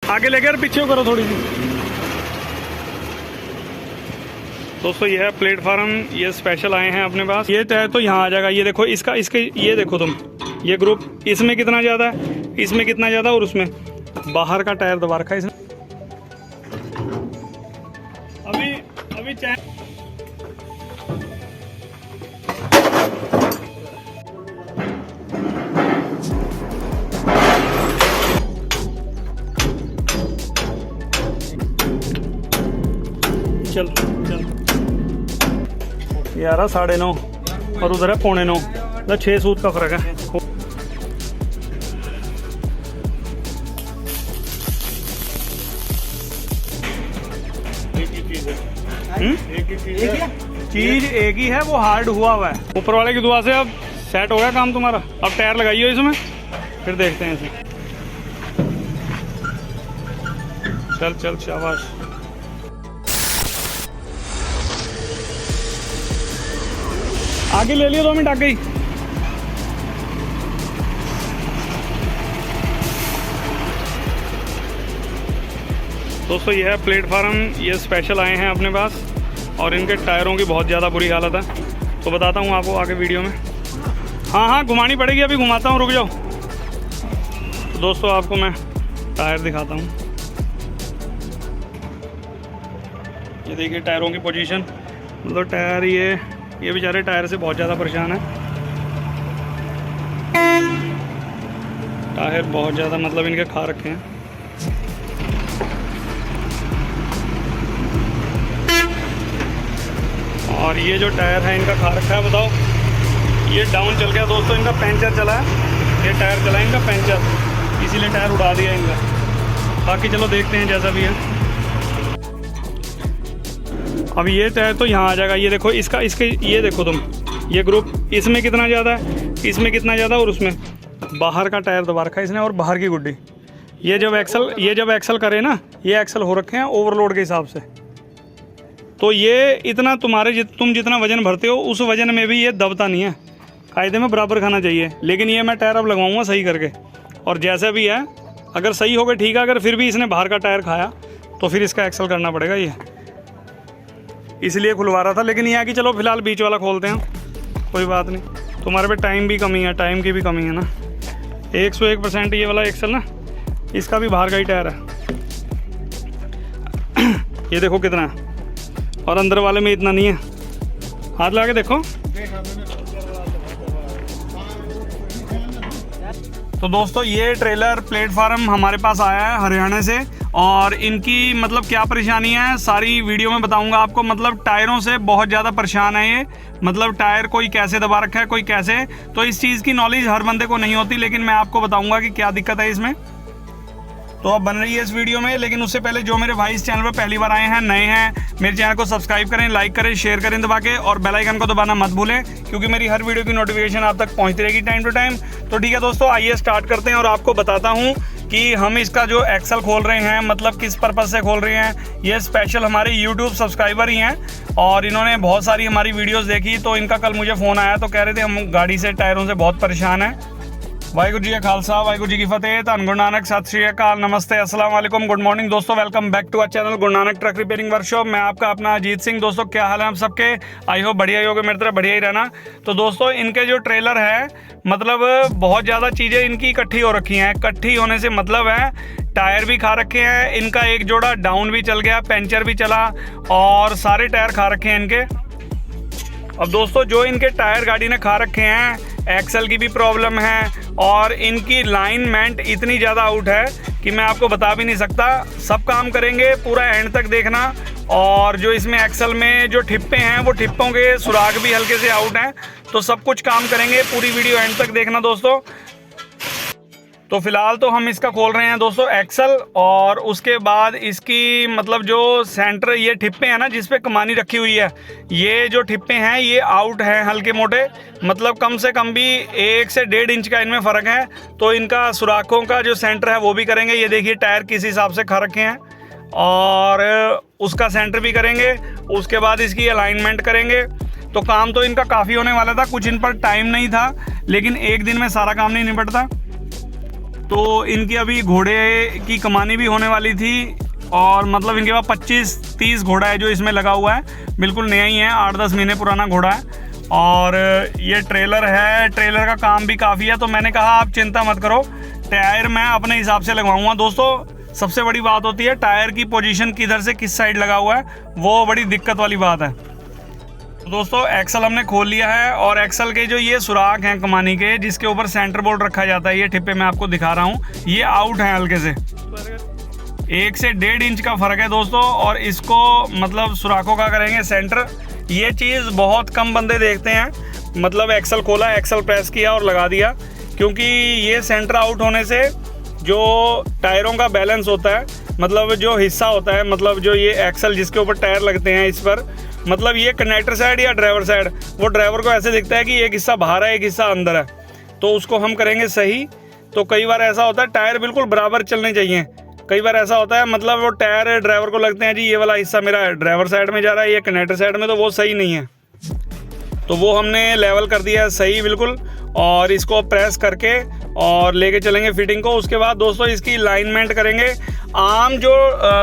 आगे लेके यार, पीछे करो थोड़ी सी। दोस्तों ये है प्लेटफार्म, ये स्पेशल आए हैं अपने पास। ये टायर तो यहाँ आ जाएगा, ये देखो इसके ये देखो तुम, ये ग्रुप इसमें कितना ज़्यादा है, इसमें कितना ज़्यादा, और उसमें बाहर का टायर दबा रखा है इसने। अभी चैन चल ये आ रहा 9.5 और उधर है 9.25, मतलब 6 सूत का फर्क है। चीज एक ही है, वो हार्ड हुआ है। ऊपर वाले की दुआ से अब सेट हो गया काम तुम्हारा। अब टायर लगाइए इसमें, फिर देखते हैं इसे। चल चल शाबाश। आगे ले लियो, 2 मिनट आगे ही। दोस्तों ये है प्लेटफार्म, ये स्पेशल आए हैं अपने पास और इनके टायरों की बहुत ज़्यादा बुरी हालत है। तो बताता हूँ आपको आगे वीडियो में। हाँ घुमानी पड़ेगी, अभी घुमाता हूँ, रुक जाओ। तो दोस्तों आपको मैं टायर दिखाता हूँ। ये देखिए टायरों की पोजीशन, मतलब टायर ये बेचारे टायर से बहुत ज़्यादा परेशान है। टायर बहुत ज़्यादा मतलब इनके खा रखे हैं। और ये जो टायर है इनका खा रखा है, बताओ। ये डाउन चल गया दोस्तों, इनका पंचर चला है। ये टायर चला है इनका पंचर, इसीलिए टायर उड़ा दिया इनका। बाकी चलो देखते हैं जैसा भी है। अब ये टायर तो यहाँ आ जाएगा, ये देखो इसके ये देखो तुम, ये ग्रुप इसमें कितना ज़्यादा है, इसमें कितना ज़्यादा, और उसमें बाहर का टायर दबा रखा है इसने, और बाहर की गुड्डी। ये जब एक्सल करे ना, ये एक्सल हो रखे हैं ओवरलोड के हिसाब से। तो ये इतना तुम जितना वजन भरते हो उस वजन में भी ये दबता नहीं है। कायदे में बराबर खाना चाहिए। लेकिन ये मैं टायर अब लगवाऊंगा सही करके, और जैसा भी है अगर सही हो गया ठीक है, अगर फिर भी इसने बाहर का टायर खाया तो फिर इसका एक्सल करना पड़ेगा। ये इसलिए खुलवा रहा था, लेकिन ये है कि चलो फिलहाल बीच वाला खोलते हैं, कोई बात नहीं। तुम्हारे पे टाइम भी कमी है, टाइम की भी कमी है ना। 101% ये वाला एक्सल ना, इसका भी बाहर का ही टायर है। ये देखो कितना है, और अंदर वाले में इतना नहीं है। हाथ लगा के देखो। तो दोस्तों ये ट्रेलर प्लेटफार्म हमारे पास आया है हरियाणा से, और इनकी मतलब क्या परेशानी है सारी वीडियो में बताऊंगा आपको। मतलब टायरों से बहुत ज़्यादा परेशान है ये, मतलब टायर कोई कैसे दबा रखा है, कोई कैसे। तो इस चीज़ की नॉलेज हर बंदे को नहीं होती, लेकिन मैं आपको बताऊंगा कि क्या दिक्कत है इसमें। तो अब बन रही है इस वीडियो में। लेकिन उससे पहले जो मेरे भाई इस चैनल पर पहली बार आए हैं, नए हैं, मेरे चैनल को सब्सक्राइब करें, लाइक करें, शेयर करें दबा के, और बेल आइकन को दबाना मत भूलें, क्योंकि मेरी हर वीडियो की नोटिफिकेशन आप तक पहुंचती रहेगी टाइम टू टाइम। तो ठीक है दोस्तों, आइए स्टार्ट करते हैं और आपको बताता हूँ कि हम इसका जो एक्सल खोल रहे हैं मतलब किस पर्पज़ से खोल रहे हैं। ये स्पेशल हमारे यूट्यूब सब्सक्राइबर ही हैं, और इन्होंने बहुत सारी हमारी वीडियोज़ देखी। तो इनका कल मुझे फ़ोन आया, तो कह रहे थे हम गाड़ी से टायरों से बहुत परेशान हैं। वाहिगुरू जी का खालसा, वाहिगुरू जी की फतेह। धन गुरु नानक, सत श्री अकाल, नमस्ते, अस्सलाम वालेकुम, गुड मॉर्निंग दोस्तों। Welcome back to our channel Guru Nanak truck repairing workshop. मैं आपका अपना अजीत सिंह। दोस्तों क्या हाल है आप सबके? आई होप बढ़िया ही होगा, मेरी तरह बढ़िया ही रहना। तो दोस्तों इनके जो ट्रेलर है, मतलब बहुत ज़्यादा चीज़ें इनकी इकट्ठी हो रखी हैं। इकट्ठी होने से मतलब है टायर भी खा रखे हैं इनका, एक जोड़ा डाउन भी चल गया, पंचर भी चला, और सारे टायर खा रखे हैं इनके। अब दोस्तों जो इनके टायर गाड़ी ने खा रखे हैं, एक्सल की भी प्रॉब्लम है, और इनकी लाइनमेंट इतनी ज़्यादा आउट है कि मैं आपको बता भी नहीं सकता। सब काम करेंगे, पूरा एंड तक देखना। और जो इसमें एक्सल में जो ठिप्पे हैं, वो ठिप्पों के सुराग भी हल्के से आउट हैं। तो सब कुछ काम करेंगे, पूरी वीडियो एंड तक देखना दोस्तों। तो फिलहाल तो हम इसका खोल रहे हैं दोस्तों एक्सल, और उसके बाद इसकी मतलब जो सेंटर ये ठिप्पे हैं ना जिस पे कमानी रखी हुई है, ये जो ठिप्पे हैं ये आउट हैं हल्के मोटे, मतलब कम से कम भी 1 से 1.5 इंच का इनमें फ़र्क है। तो इनका सुराखों का जो सेंटर है वो भी करेंगे। ये देखिए टायर किस हिसाब से खा रखे हैं, और उसका सेंटर भी करेंगे। उसके बाद इसकी अलाइनमेंट करेंगे। तो काम तो इनका काफ़ी होने वाला था, कुछ इन पर टाइम नहीं था, लेकिन एक दिन में सारा काम नहीं निपटता। तो इनकी अभी घोड़े की कमानी भी होने वाली थी और मतलब इनके पास 25-30 घोड़ा है जो इसमें लगा हुआ है, बिल्कुल नया ही है, 8-10 महीने पुराना घोड़ा है। और ये ट्रेलर है, ट्रेलर का काम भी काफ़ी है। तो मैंने कहा आप चिंता मत करो, टायर मैं अपने हिसाब से लगवाऊंगा। दोस्तों सबसे बड़ी बात होती है टायर की पोजीशन किधर से किस साइड लगा हुआ है, वो बड़ी दिक्कत वाली बात है। तो दोस्तों एक्सल हमने खोल लिया है और एक्सल के जो ये सुराख हैं कमानी के, जिसके ऊपर सेंटर बोल्ट रखा जाता है, ये ठिप्पे मैं आपको दिखा रहा हूँ, ये आउट हैं हल्के से, 1 से 1.5 इंच का फ़र्क है दोस्तों। और इसको मतलब सुराखों का करेंगे सेंटर। ये चीज़ बहुत कम बंदे देखते हैं, मतलब एक्सल खोला, एक्सल प्रेस किया और लगा दिया, क्योंकि ये सेंटर आउट होने से जो टायरों का बैलेंस होता है, मतलब जो हिस्सा होता है, मतलब जो ये एक्सल जिसके ऊपर टायर लगते हैं इस पर, मतलब ये कंडक्टर साइड या ड्राइवर साइड, वो ड्राइवर को ऐसे दिखता है कि एक हिस्सा बाहर है एक हिस्सा अंदर है, तो उसको हम करेंगे सही। तो कई बार ऐसा होता है टायर बिल्कुल बराबर चलने चाहिए, कई बार ऐसा होता है मतलब वो टायर ड्राइवर को लगते हैं जी ये वाला हिस्सा मेरा ड्राइवर साइड में जा रहा है, ये कंडक्टर साइड में, तो वो सही नहीं है। तो वो हमने लेवल कर दिया है सही बिल्कुल, और इसको प्रेस करके और लेके चलेंगे फिटिंग को। उसके बाद दोस्तों इसकी लाइनमेंट करेंगे। आम जो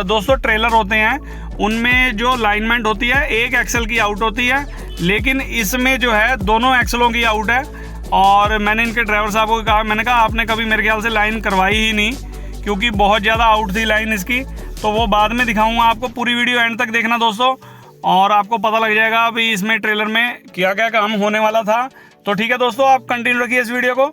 दोस्तों ट्रेलर होते हैं उनमें जो लाइनमेंट होती है एक एक्सल की आउट होती है, लेकिन इसमें जो है दोनों एक्सलों की आउट है। और मैंने इनके ड्राइवर साहब को कहा, मैंने कहा आपने कभी मेरे ख्याल से लाइन करवाई ही नहीं, क्योंकि बहुत ज़्यादा आउट थी लाइन इसकी। तो वो बाद में दिखाऊंगा आपको, पूरी वीडियो एंड तक देखना दोस्तों, और आपको पता लग जाएगा अभी इसमें ट्रेलर में क्या क्या काम होने वाला था। तो ठीक है दोस्तों, आप कंटिन्यू रखिए इस वीडियो को।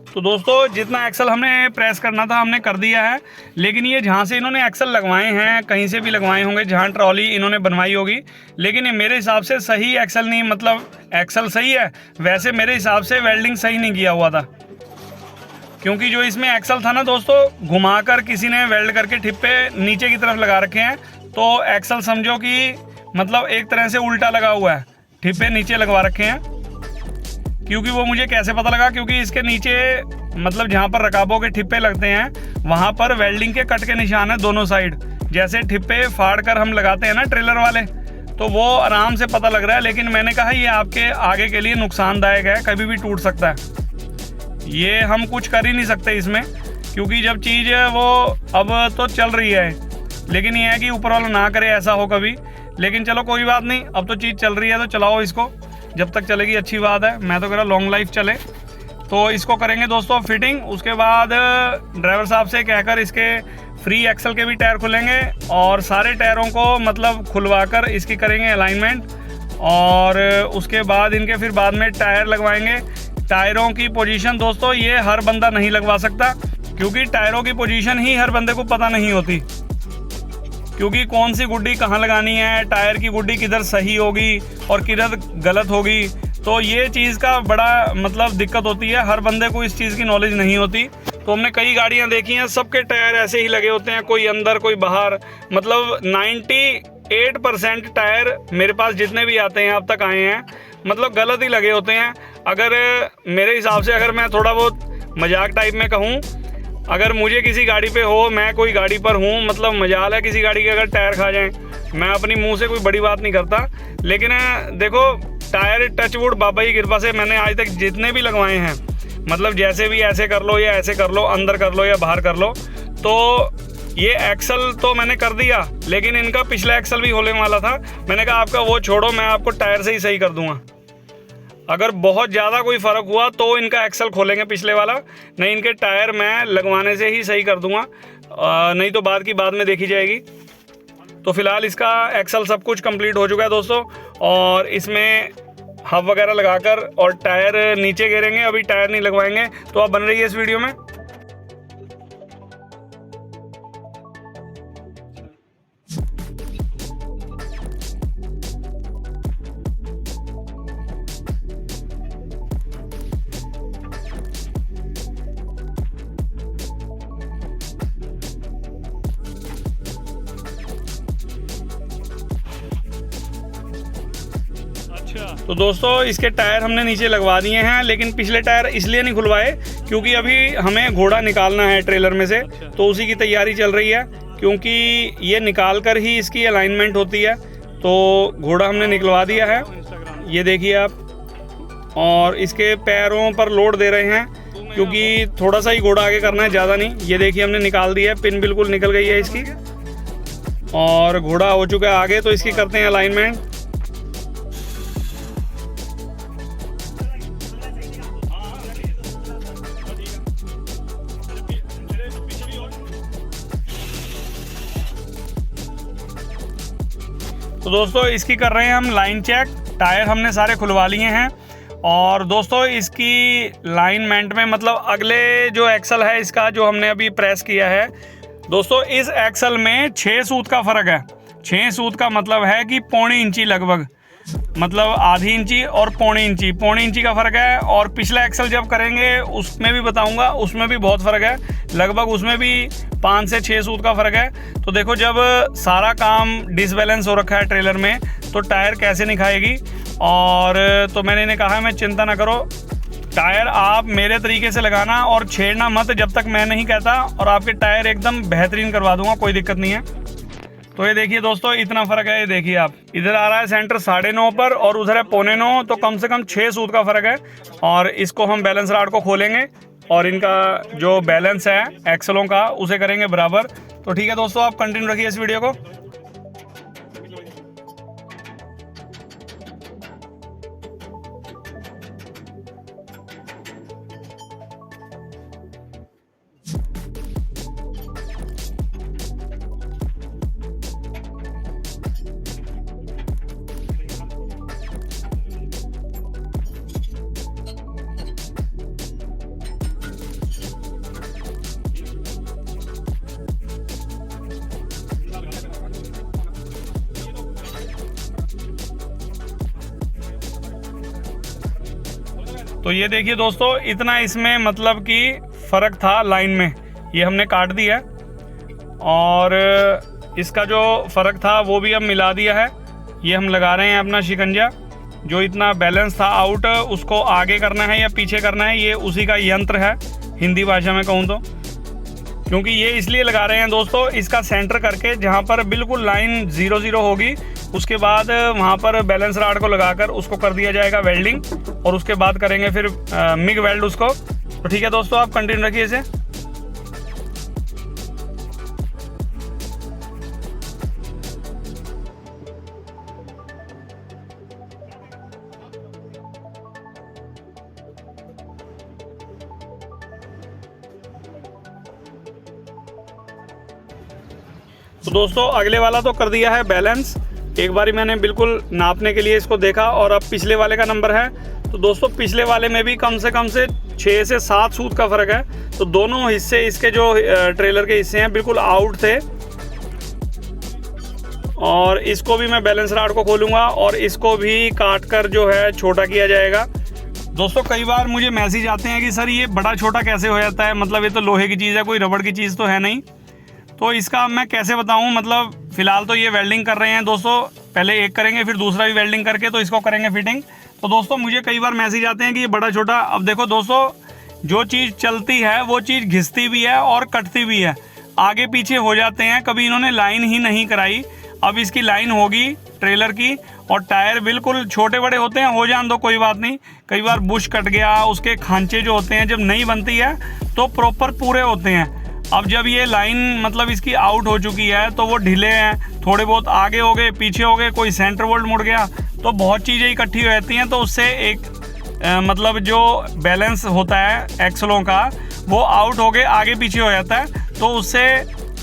तो दोस्तों जितना एक्सल हमने प्रेस करना था हमने कर दिया है, लेकिन ये जहाँ से इन्होंने एक्सल लगवाए हैं, कहीं से भी लगवाए होंगे जहाँ ट्रॉली इन्होंने बनवाई होगी, लेकिन ये मेरे हिसाब से सही एक्सल नहीं, मतलब एक्सल सही है, वैसे मेरे हिसाब से वेल्डिंग सही नहीं किया हुआ था। क्योंकि जो इसमें एक्सल था ना दोस्तों, घुमाकर किसी ने वेल्ड करके ठिप्पे नीचे की तरफ लगा रखे हैं, तो एक्सल समझो कि मतलब एक तरह से उल्टा लगा हुआ है, ठिप्पे नीचे लगवा रखे हैं। क्योंकि वो मुझे कैसे पता लगा, क्योंकि इसके नीचे मतलब जहाँ पर रकाबों के ठिप्पे लगते हैं वहाँ पर वेल्डिंग के कट के निशान है दोनों साइड, जैसे ठिप्पे फाड़ कर हम लगाते हैं ना ट्रेलर वाले, तो वो आराम से पता लग रहा है। लेकिन मैंने कहा ये आपके आगे के लिए नुकसानदायक है, कभी भी टूट सकता है, ये हम कुछ कर ही नहीं सकते इसमें, क्योंकि जब चीज़ वो अब तो चल रही है, लेकिन ये है कि ऊपर वाला ना करे ऐसा हो कभी। लेकिन चलो कोई बात नहीं, अब तो चीज़ चल रही है तो चलाओ इसको, जब तक चलेगी अच्छी बात है। मैं तो कह रहा लॉन्ग लाइफ चले। तो इसको करेंगे दोस्तों फिटिंग, उसके बाद ड्राइवर साहब से कहकर इसके फ्री एक्सल के भी टायर खुलेंगे और सारे टायरों को मतलब खुलवाकर इसकी करेंगे अलाइनमेंट, और उसके बाद इनके फिर बाद में टायर लगवाएंगे। टायरों की पोजीशन दोस्तों ये हर बंदा नहीं लगवा सकता, क्योंकि टायरों की पोजीशन ही हर बंदे को पता नहीं होती, क्योंकि कौन सी गुड्डी कहाँ लगानी है, टायर की गुड्डी किधर सही होगी और किधर गलत होगी। तो ये चीज़ का बड़ा मतलब दिक्कत होती है, हर बंदे को इस चीज़ की नॉलेज नहीं होती। तो हमने कई गाड़ियाँ देखी हैं, सबके टायर ऐसे ही लगे होते हैं, कोई अंदर कोई बाहर। मतलब 98% टायर मेरे पास जितने भी आते हैं अब तक आए हैं, मतलब गलत ही लगे होते हैं। अगर मेरे हिसाब से अगर मैं थोड़ा बहुत मजाक टाइप में कहूँ, अगर मुझे किसी गाड़ी पे हो, मैं कोई गाड़ी पर हूँ, मतलब मजाल है किसी गाड़ी के अगर टायर खा जाएं, मैं अपनी मुंह से कोई बड़ी बात नहीं करता, लेकिन देखो टायर टचवुड बाबा की कृपा से मैंने आज तक जितने भी लगवाए हैं, मतलब जैसे भी ऐसे कर लो या ऐसे कर लो, अंदर कर लो या बाहर कर लो। तो ये एक्सल तो मैंने कर दिया, लेकिन इनका पिछला एक्सल भी होने वाला था। मैंने कहा आपका वो छोड़ो, मैं आपको टायर से ही सही कर दूंगा। अगर बहुत ज़्यादा कोई फ़र्क हुआ तो इनका एक्सल खोलेंगे पिछले वाला, नहीं इनके टायर मैं लगवाने से ही सही कर दूंगा, नहीं तो बाद की बाद में देखी जाएगी। तो फ़िलहाल इसका एक्सल सब कुछ कंप्लीट हो चुका है दोस्तों, और इसमें हब वगैरह लगाकर और टायर नीचे गिरेंगे, अभी टायर नहीं लगवाएंगे। तो आप बन रही है इस वीडियो में। तो दोस्तों इसके टायर हमने नीचे लगवा दिए हैं, लेकिन पिछले टायर इसलिए नहीं खुलवाए क्योंकि अभी हमें घोड़ा निकालना है ट्रेलर में से, तो उसी की तैयारी चल रही है, क्योंकि ये निकाल कर ही इसकी अलाइनमेंट होती है। तो घोड़ा हमने निकलवा दिया है, ये देखिए आप, और इसके पैरों पर लोड दे रहे हैं क्योंकि थोड़ा सा ही घोड़ा आगे करना है, ज़्यादा नहीं। ये देखिए हमने निकाल दिया है, पिन बिल्कुल निकल गई है इसकी, और घोड़ा हो चुका है आगे। तो इसकी करते हैं अलाइनमेंट। तो दोस्तों इसकी कर रहे हैं हम लाइन चेक। टायर हमने सारे खुलवा लिए हैं, और दोस्तों इसकी लाइनमेंट में मतलब अगले जो एक्सल है इसका, जो हमने अभी प्रेस किया है दोस्तों, इस एक्सल में 6 सूत का फ़र्क है। 6 सूत का मतलब है कि पौने इंची लगभग, मतलब आधी इंची और पौने इंची का फ़र्क है। और पिछला एक्सल जब करेंगे उसमें भी बताऊंगा, उसमें भी बहुत फ़र्क है, लगभग उसमें भी 5 से 6 सूत का फ़र्क है। तो देखो जब सारा काम डिसबैलेंस हो रखा है ट्रेलर में, तो टायर कैसे नहीं खाएगी। और तो मैंने इन्हें कहा मैं चिंता ना करो, टायर आप मेरे तरीके से लगाना और छेड़ना मत जब तक मैं नहीं कहता, और आपके टायर एकदम बेहतरीन करवा दूंगा, कोई दिक्कत नहीं है। तो ये देखिए दोस्तों इतना फ़र्क है, ये देखिए आप, इधर आ रहा है सेंटर 9.5 पर और उधर है 9.25, तो कम से कम 6 सूत का फ़र्क है। और इसको हम बैलेंस राड को खोलेंगे और इनका जो बैलेंस है एक्सलों का उसे करेंगे बराबर। तो ठीक है दोस्तों, आप कंटिन्यू रखिए इस वीडियो को। तो ये देखिए दोस्तों इतना इसमें मतलब कि फ़र्क था लाइन में, ये हमने काट दिया है, और इसका जो फ़र्क था वो भी अब मिला दिया है। ये हम लगा रहे हैं अपना शिकंजा, जो इतना बैलेंस था आउट उसको आगे करना है या पीछे करना है, ये उसी का यंत्र है हिंदी भाषा में कहूँ तो। क्योंकि ये इसलिए लगा रहे हैं दोस्तों, इसका सेंटर करके जहाँ पर बिल्कुल लाइन 0-0 होगी, उसके बाद वहाँ पर बैलेंस राड को लगाकर उसको कर दिया जाएगा वेल्डिंग, और उसके बाद करेंगे फिर मिग वेल्ड उसको। तो ठीक है दोस्तों, आप कंटिन्यू रखिए इसे। तो दोस्तों अगले वाला तो कर दिया है बैलेंस, एक बारी मैंने बिल्कुल नापने के लिए इसको देखा, और अब पिछले वाले का नंबर है तो दोस्तों पिछले वाले में भी कम से 6 से 7 सूत का फ़र्क है। तो दोनों हिस्से इसके जो ट्रेलर के हिस्से हैं बिल्कुल आउट थे। और इसको भी मैं बैलेंस राड को खोलूँगा और इसको भी काट कर जो है छोटा किया जाएगा। दोस्तों कई बार मुझे मैसेज आते हैं कि सर ये बड़ा छोटा कैसे हो जाता है, मतलब ये तो लोहे की चीज़ है, कोई रबड़ की चीज़ तो है नहीं। तो इसका मैं कैसे बताऊं, मतलब फ़िलहाल तो ये वेल्डिंग कर रहे हैं दोस्तों, पहले एक करेंगे फिर दूसरा भी वेल्डिंग करके तो इसको करेंगे फिटिंग। तो दोस्तों मुझे कई बार मैसेज आते हैं कि ये बड़ा छोटा। अब देखो दोस्तों, जो चीज़ चलती है वो चीज़ घिसती भी है और कटती भी है, आगे पीछे हो जाते हैं। कभी इन्होंने लाइन ही नहीं कराई, अब इसकी लाइन होगी ट्रेलर की। और टायर बिल्कुल छोटे बड़े होते हैं, हो जान दो कोई बात नहीं। कई बार बुश कट गया, उसके खांचे जो होते हैं जब नहीं बनती है तो प्रॉपर पूरे होते हैं। अब जब ये लाइन मतलब इसकी आउट हो चुकी है तो वो ढीले हैं, थोड़े बहुत आगे हो गए, पीछे हो गए, कोई सेंटर बोल्ट मुड़ गया, तो बहुत चीज़ें इकट्ठी हो जाती हैं। तो उससे एक मतलब जो बैलेंस होता है एक्सलों का वो आउट हो गए, आगे पीछे हो जाता है, तो उससे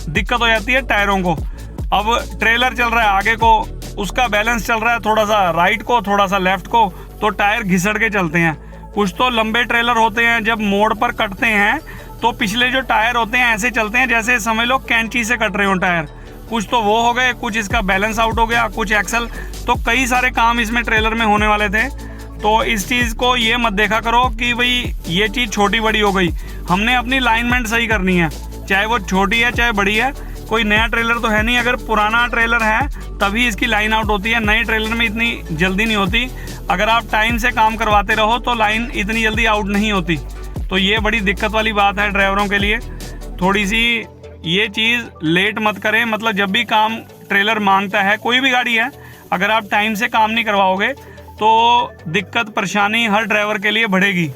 दिक्कत हो जाती है टायरों को। अब ट्रेलर चल रहा है आगे को, उसका बैलेंस चल रहा है थोड़ा सा राइट को, थोड़ा सा लेफ्ट को, तो टायर घिसड़ के चलते हैं। कुछ तो लंबे ट्रेलर होते हैं, जब मोड़ पर कटते हैं तो पिछले जो टायर होते हैं ऐसे चलते हैं जैसे समझ लो कैंची से कट रहे हो टायर। कुछ तो वो हो गए, कुछ इसका बैलेंस आउट हो गया, कुछ एक्सल। तो कई सारे काम इसमें ट्रेलर में होने वाले थे। तो इस चीज़ को ये मत देखा करो कि भाई ये चीज़ छोटी बड़ी हो गई। हमने अपनी लाइनमेंट सही करनी है, चाहे वो छोटी है चाहे बड़ी है। कोई नया ट्रेलर तो है नहीं, अगर पुराना ट्रेलर है तभी इसकी लाइन आउट होती है, नए ट्रेलर में इतनी जल्दी नहीं होती। अगर आप टाइम से काम करवाते रहो तो लाइन इतनी जल्दी आउट नहीं होती। तो ये बड़ी दिक्कत वाली बात है ड्राइवरों के लिए। थोड़ी सी ये चीज़ लेट मत करें, मतलब जब भी काम ट्रेलर मांगता है, कोई भी गाड़ी है, अगर आप टाइम से काम नहीं करवाओगे तो दिक्कत परेशानी हर ड्राइवर के लिए बढ़ेगी।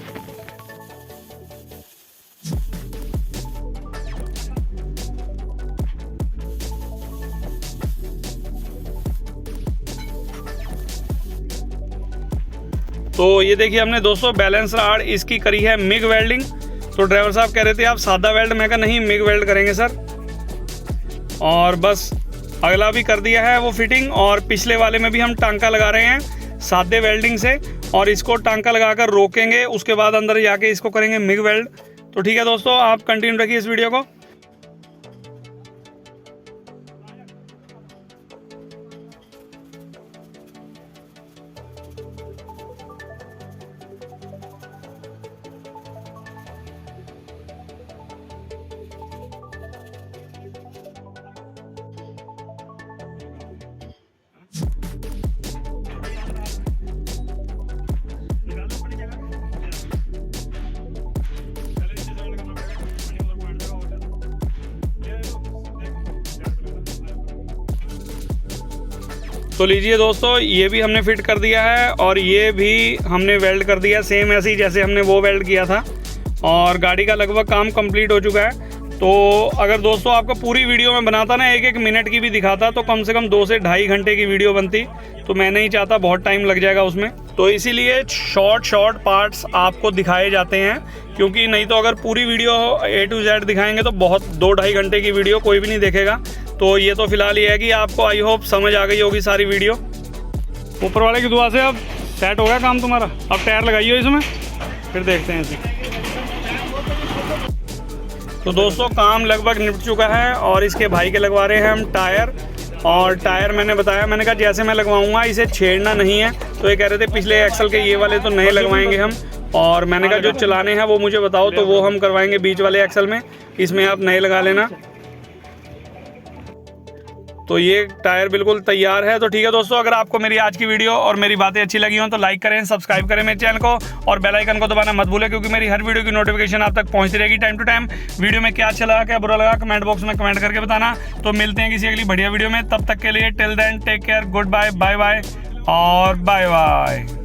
तो ये देखिए हमने दोस्तों बैलेंस राड इसकी करी है मिग वेल्डिंग। तो ड्राइवर साहब कह रहे थे आप सादा वेल्ड, मैं कहा नहीं मिग वेल्ड करेंगे सर। और बस अगला भी कर दिया है वो फिटिंग, और पिछले वाले में भी हम टांका लगा रहे हैं सादे वेल्डिंग से, और इसको टांका लगाकर रोकेंगे, उसके बाद अंदर जाके इसको करेंगे मिग वेल्ड। तो ठीक है दोस्तों, आप कंटिन्यू रखिए इस वीडियो को। तो लीजिए दोस्तों, ये भी हमने फिट कर दिया है और ये भी हमने वेल्ड कर दिया सेम ऐसे ही जैसे हमने वो वेल्ड किया था, और गाड़ी का लगभग काम कंप्लीट हो चुका है। तो अगर दोस्तों आपको पूरी वीडियो में बनाता ना, 1-1 मिनट की भी दिखाता, तो कम से कम 2 से ढाई घंटे की वीडियो बनती। तो मैं नहीं चाहता, बहुत टाइम लग जाएगा उसमें। तो इसीलिए शॉर्ट पार्ट्स आपको दिखाए जाते हैं, क्योंकि नहीं तो अगर पूरी वीडियो A to Z दिखाएंगे तो बहुत 2-2.5 घंटे की वीडियो कोई भी नहीं देखेगा। तो ये तो फिलहाल ये है कि आपको आई होप समझ आ गई होगी सारी वीडियो। ऊपर वाले की दुआ से अब सेट हो गया काम तुम्हारा। अब टायर लगाइए इसमें, फिर देखते हैं इसे। तो दोस्तों काम लगभग निपट चुका है और इसके भाई के लगवा रहे हैं हम टायर। और टायर मैंने बताया, मैंने कहा जैसे मैं लगवाऊंगा इसे छेड़ना नहीं है। तो ये कह रहे थे पिछले एक्सल के ये वाले तो नए लगवाएंगे हम, और मैंने कहा जो चलाने हैं वो मुझे बताओ, तो वो हम करवाएंगे बीच वाले एक्सल में, इसमें आप नए लगा लेना। तो ये टायर बिल्कुल तैयार है। तो ठीक है दोस्तों, अगर आपको मेरी आज की वीडियो और मेरी बातें अच्छी लगी हो तो लाइक करें, सब्सक्राइब करें मेरे चैनल को, और बेल आइकन को दबाना मत भूलें, क्योंकि मेरी हर वीडियो की नोटिफिकेशन आप तक पहुंचती रहेगी टाइम टू टाइम। वीडियो में क्या अच्छा लगा क्या बुरा लगा कमेंट बॉक्स में कमेंट करके बताना। तो मिलते हैं किसी अगली बढ़िया वीडियो में, तब तक के लिए till then take care, goodbye, bye bye और बाय बाय।